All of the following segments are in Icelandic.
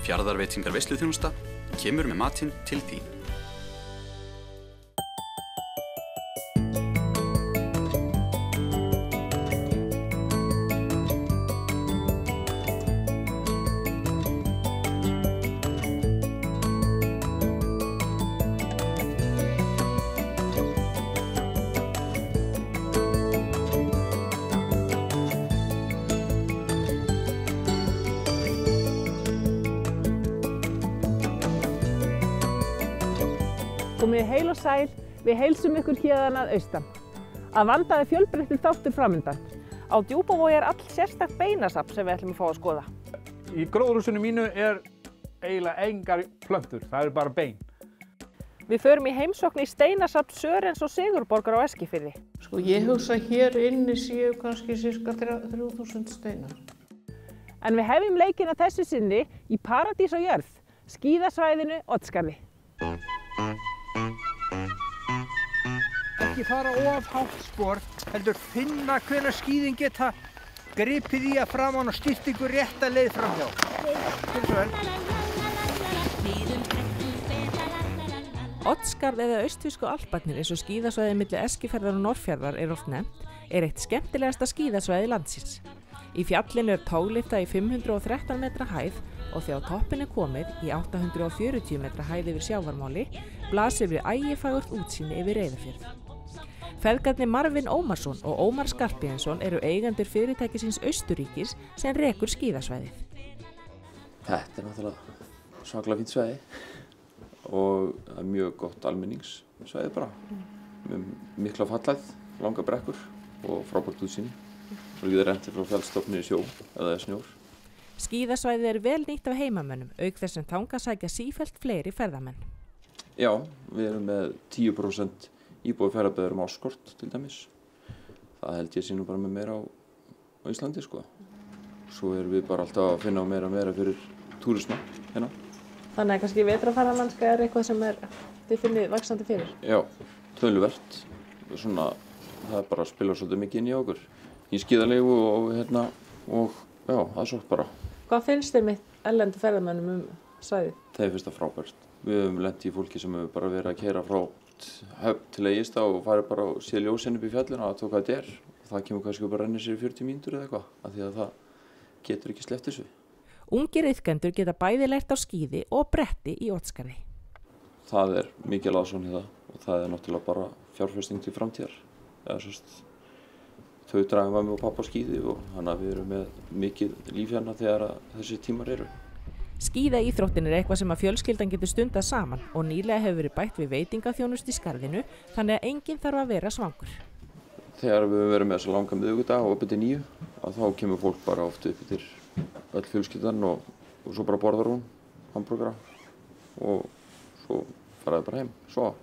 Fjarðarveitingar veisluþjónusta kemur með matinn til þín. Komið heil og sæl, við heilsum ykkur héðan að austan. Að vanda er fjölbreyttur þáttur framundan. Á Djúpavogi er all sérstakt beinasafn sem við ætlum að fá að skoða. Í gróðurhúsinu mínu er eiginlega engar plöntur, það eru bara bein. Við förum í heimsókn í steinasafn Sörens og Sigurborgar á Eskifirði. Sko ég hugsa hér inni séu kannski sirka 3000 steinar. En við hefjum leikinn að þessu sinni í Paradís á jörð, skíðasvæðinu Oddsskarði. Ekki fara of hátt spor, heldur finna hvenær skíðin geta gripið í að framan og stýrt ykkur rétta leið framhjá. Til svo vel. Oddsskarð eða austfirsku Alparnir eins og skíðasvæði milli Eskifjarðar og Norðfjarðar er oft nefnt, er eitt skemmtilegasta skíðasvæði landsins. Í fjallinu er tóglyfta í 513 metra hæð og þegar toppinn er komið í 840 metra hæð yfir sjávarmáli blasir við ægifagurt útsýni yfir Reyðarfjörð. Feðgarnir Marvin Ómarsson og Ómar Skarphéðinsson eru eigendur fyrirtækisins Austurríkis sem rekur skíðasvæðið. Þetta er náttúrulega svakalega fínt svæði og mjög gott almenningssvæði bara. Með mikla fallæð, langa brekkur og frábært útsýni. Og líður renti frá fjallstofni í sjó eða snjór. Skíðasvæðið er vel nýtt af heimamönnum, auk þess sem þangað sækja sífellt fleiri ferðamenn. Já, við erum með 10% íbúi ferðabæður áskort til dæmis. Það held ég sé nú bara með meira á Íslandi sko. Svo erum við bara alltaf að finna meira fyrir túrisma hérna. Þannig að kannski vetrarferðamennska er eitthvað sem þið finnið vaxandi fyrir? Já, töluvert. Svona, það er bara að spila svolítið mikið inn í okkur. Í skíðalegu og já, það er svo bara. Hvað finnst þér með erlendu ferðamönnum svæðið? Það finnst það frábært. Við höfum lent í fólki sem hefur bara verið að keyra frá Höfn til Egilsstaða og farið bara og séð ljósin upp í fjallinu og tók hvað þetta er. Það kemur kannski bara að renna sér í 40 mínútur eða eitthvað, af því að það getur ekki sleppt þessu. Ungir iðkendur geta bæði lært á skíði og bretti í Oddsskarði. Það er mikil aðsókn í það og það er náttúrulega bara fjárfesting til framtíðar. Þau draga mamma og pappa á skíði og þannig að við erum með mikið líf hérna þegar þessi tímar eru. Skíðaíþróttin er eitthvað sem að fjölskyldan getur stundað saman og nýlega hefur verið bætt við veitingaþjónustu í Skarðinu þannig að enginn þarf að vera svangur. Þegar við höfum verið með þessa langa miðvikudag og upp til 9 þá kemur fólk bara oft upp til öll fjölskyldan og svo bara borðar hún hamborgara og svo faraði bara heim. Svo,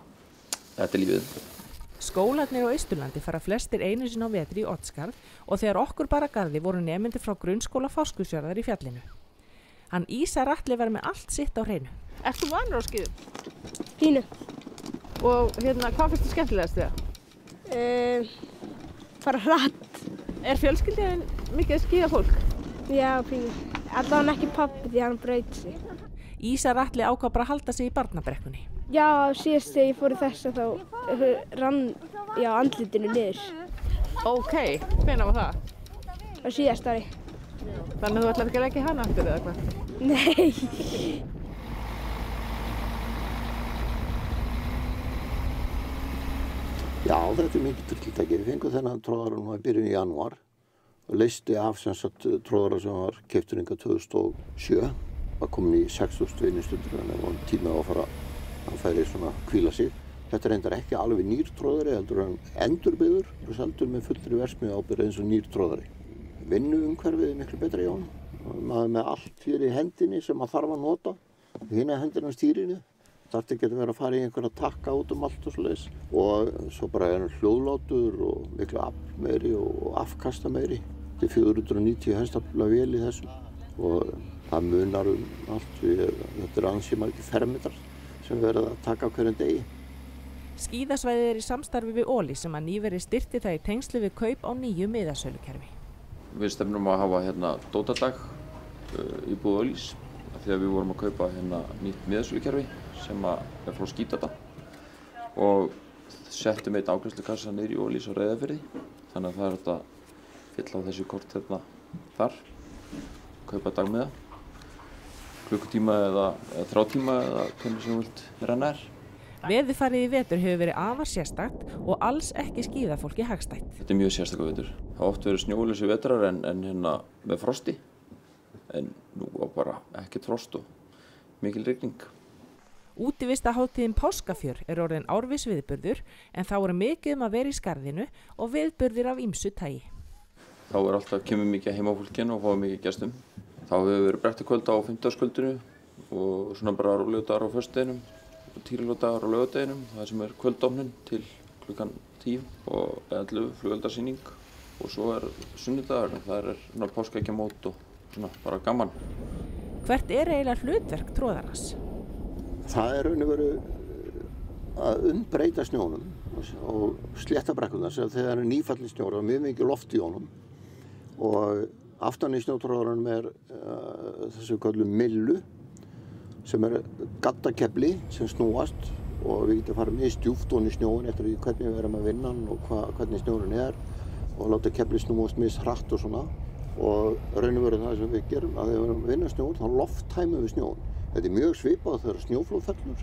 þetta er lífið. Skólarnir á Austurlandi fara flestir einu sinni á vetri í Oddsskarð og þegar okkur bara garði voru nemendur frá grunnskóla Fáskrúðsfjarðar í fjallinu. Hann Ísar Atli var með allt sitt á hreinu. Ert þú vanur á skíðum? Pínu. Og hvað finnst þú skemmtilegast við það? Fara hratt. Er fjölskyldan mikið skíðafólk? Já, pínu. Allavega ekki pabbi því hann braut sig. Ísar Atli ákvað bara að halda sig í barnabrekkunni. Já, síðast þegar ég fór í þessa þá rann andlitinu niður. Ok, hvenær var það? Á síðast ári. Þannig að þú ætlar ekki að leggja hana aftur eða hvað? Nei. Já, þetta er mikið tryllitæki. Við fengum þennan tróðara nú í byrjun í janúar og leysti af tróðara sem var keyptur hingað 2007. Var komin í 6.000 vinnustundir þannig að það var tíma að fara að færi svona hvíla sig. Þetta er reyndar ekki alveg nýr tróðari, heldur hann endurbyggður og seldur með fullri verksmiðju ábyrgð eins og nýr tróðari. Vinnuumhverfið er miklu betra í honum. Maður með allt fyrir hendinni sem maður þarf að nota. Hina hendina á stýrinu. Þarf ekki að vera að fara í einhverja takka út allt og svoleiðis. Og svo bara er hann hljóðlátur og miklu afl meiri og afkasta meiri. Þetta er 490 hestafla vél í þessu. Og það munar allt við, þetta er ansi margir fermetrar sem verða að taka á hverjum degi. Skíðasvæðið er í samstarfi við Óli sem að nýverið styrkti það í tengslu við kaup á nýju miðasölukerfi. Við stefnum að hafa hérna dótadag í búð Ólís Þegar við vorum að kaupa hérna nýtt miðasölukerfi sem er frá Skítata og settum einn afgreiðslukassa niður í Ólís á Reyðarfirði. Þannig að það er hægt að fylla á þessi kort hérna þar, kaupa dagmiða, klukkutíma eða 3 tíma eða hvernig sem þú vilt renna er. Veðurfarið í vetur hefur verið afar sérstakt og alls ekki skíðafólki hagstætt. Þetta er mjög sérstakur vetur. Það har oft verið snjólausi vetrar en hérna með frosti. En nú var bara ekkert frost og mikil rigning. Útivistarhátíðin Páskafjör er orðin árviss viðburður en þá er mikið að vera í skarðinu og viðburðir af ýmsu tagi. Þá er alltaf kemur mikið heima á fólkinu og fáið mikið gestum. Þá hefur verið brettikvöld á 50-dagskvöldinu og svona bara rólegur dagar á föstudeginum. Tírilódagar á laugardeginum, það sem er kvöldofnin til klukkan 10 og 11 flugeldasýning og svo er sunnudagur, það er páskaeggjamót og svona bara gaman. Hvert er eiginlega hlutverk tróðarans? Það er raun og veru að umbreyta snjónum og slétta brekkurnar sem þegar er nýfallin snjór og mjög mikið loft í honum og aftan í snjótróðaranum er þessu köllu millu sem er gaddakefli sem snúast og við getum farið mjög djúpt ofan í snjóin eftir því hvernig við erum að vinna hann og hvernig snjórin er og láta kefli snúast mjög hratt og svona og raun og veru það sem við gerum að þegar við erum að vinna snjóin þá lofttæmum við snjóin. Þetta er mjög svipað þegar snjóflóð fellur.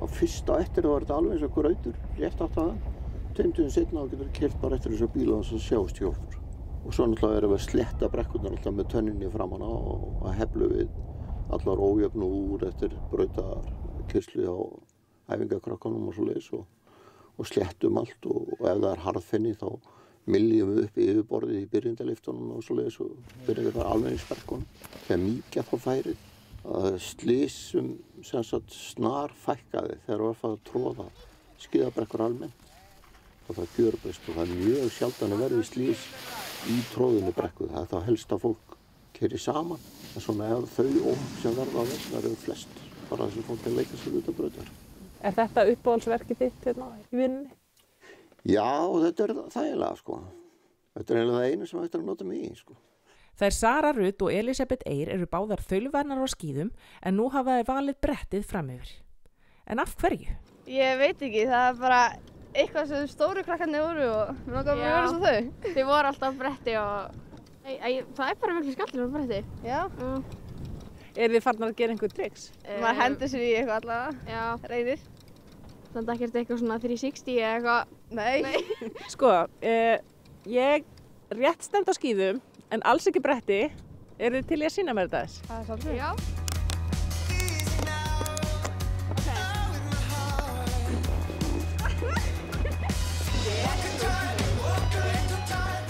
Á fyrsta eftir var þetta alveg eins og grautur, rétt átt að það. 2 dögum seinna þá getur við keyrt bara eftir þessu bíla og svo sjást hjá okkur. Og svo náttúrulega erum við að slétta brekkurnar alltaf með tönninni framan á og að heflu við allar ójöfnu úr eftir brautarkeyrslu á æfingakrökkunum og svoleiðis og sléttum allt og ef það er harðfenni þá myljum við upp í yfirborðið í byrjendaliftunum og svoleiðis og byrjum við bara almenningsverkunum. Þegar mýkja þá færið að slysum sem sagt snar fækkaði þegar við erum að tróða skíðabrekkur almennt og það gjörbreyst og það er mjög sjaldan að verði slys í tróðinni brekku. Það er þá helst að fólk keyri saman en svona ef þau sem verða á þessar eru flest bara þess að fólk er leika sér út af brautar. Er þetta uppáhaldsverkið þitt hérna í vinnunni? Já, þetta er þægilega sko. Þetta er eiginlega það einu sem hægt er að nota mig í sko. Þær Sara Rut og Elisabeth Eir eru báðar þaulvarnar á skíðum en nú hafa þær valið brettið fram yfir. En af hverju? Ég veit ekki, það er bara eitthvað sem stóru krakkarnir voru og mér langar bara að vera svo þau. Þau voru alltaf á bretti og það er bara miklu skallur á bretti. Já. Eru þið farnar að gera einhver tricks? Maður hendur sér í eitthvað allavega. Já. Reynir. Þannig að ekkert eitthvað svona 360 eða eitthvað. Nei. Sko, ég rétt stend á skíðum en alls ekki bretti. Eru þið til í að sýna mér þetta þess? Það er svolítið. Já.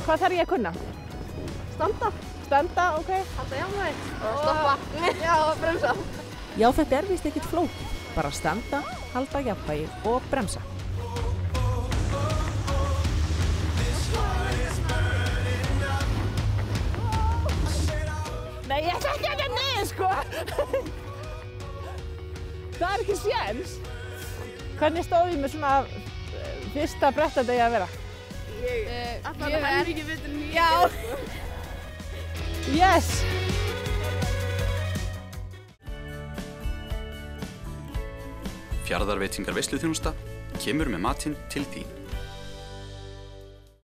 Hvað þarf ég að kunna? Standa. Standa, ok. Halda jafnvægi. Og stoppa. Já, og bremsa. Já, þetta er víst ekkert flókið. Bara standa, halda jafnvægi og bremsa. Nei, ég ætla ekki að gera niður, sko! Það er ekki séns. Hvernig stóð ég með svona fyrsta brettadegi að vera? Ég er ekki betur en ég. Já! Yes! Fjarðarveitingar veisluþjónusta kemur með matinn til þín.